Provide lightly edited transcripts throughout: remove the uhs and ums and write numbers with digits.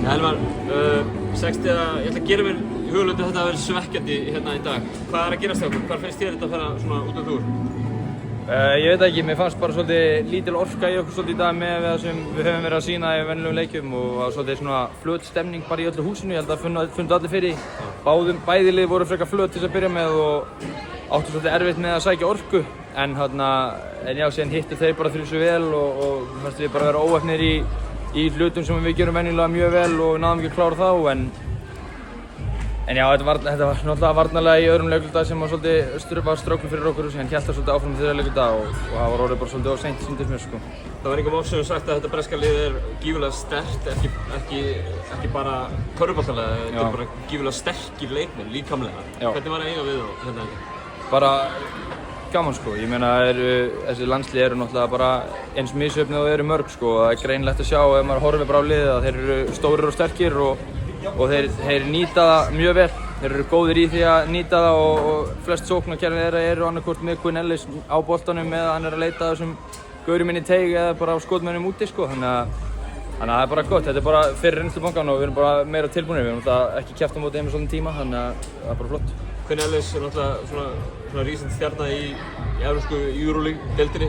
Elmar, segst þið að ég ætla að gera mér hugulegt að þetta verði svekkjandi hérna í dag. Hvað að gerast hjá okkur? Hvar finnst þér þetta að fara svona út af túr? Ég veit ekki, mér fannst bara svolítið lítil orka í okkur svolítið í dag með það sem við höfum verið að sýna í venjulegum leikjum og það var svolítið svona flöt stemning bara í öllu húsinu. Ég held að fundu allir fyrir því. Bæði lið voru frekar flöt til þess að byrja með og áttu svolítið erfitt með að sækja orku. En já, síðan hittu þeir bara þrjú svo vel og fannst við bara vera óheppnir í hlutum sem við gerum venjulega mjög vel og náðum ekki að klára þá. En já, þetta var náttúrulega varnarlega í öðrum leikluta sem var stráklu fyrir okkur og síðan hélt það svolítið áfram í þeirra leikluta og það var orðið bara svolítið of seint sýndist mér sko. Það var einhver sem sagt að þetta breska lið gífurlega sterkt, ekki bara körfuboltalega, þetta bara gífurlega sterkir leikmenn, líkamlega. Já. Hvernig var að eiga við þá hérna? Bara gaman sko, ég meina þessi landslið eru náttúrulega bara eins misjöfnir og þau eru mörg sko. Það greinilegt að sjá ef maður horfir bara á liðið að þeir eru stórir og sterkir og þeir nýta það mjög vel. Þeir eru góðir í því að nýta það og flest sóknarkerfi þeirra eru annarkvort með Quinn Ellis á boltanum eða hann er að leita þessum gaurum inn í teig eða bara á skotmönnum úti sko. Þannig að það er bara gott, þetta er bara fyrir reynslubankann og við erum bara meira tilbúinir. Við erum náttúrulega ekki keppt á móti með svolítinn tíma þannig að það er bara flott. Quinn Ellis er náttúrulega svona rísandi stjarna í evrópsku Euroleague-deildinni.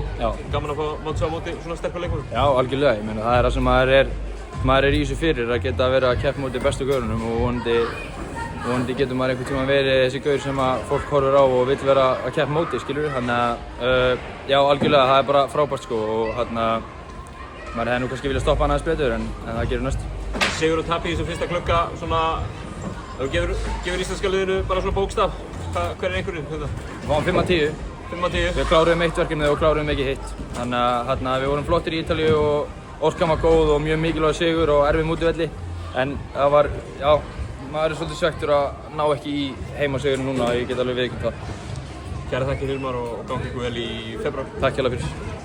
Gaman að fá máta á móti svona sterkur leikmönnum. Já, algjörlega. Ég meina það er það sem maður er í þessu fyrir, að geta verið að keppa móti bestu gaurunum og vonandi getur maður einhvern tíma verið þessi gaur sem að fólk horfir á og vill vera að keppa móti, skilur við. Þannig að já, algjörlega, það er bara frábært sko og maður hefði nú kannski viljað stoppa hann aðeins betur en það gerir næst. Sigur og tap í þessum fyrsta glugga, svona, ef þú gefur íslenska liðinu bara svona bókstaf, hver er einhverjum þetta? Við fáum 5 af 10. 5 af 10? Við kláruðum eitt verkefnið og kláruðum ekki hitt. Þannig að við vorum flottir í Ítalíu og orkan var góð og mjög mikilvæg sigur og erfið útivelli. En það var, já, maður er svolítið svekktur að ná ekki í heimasigurinn núna, ég get alveg viðurkennt það. Kærar þakkir Hilmar og gangi ykkur vel í febrúar. Takk hérlega fyrir.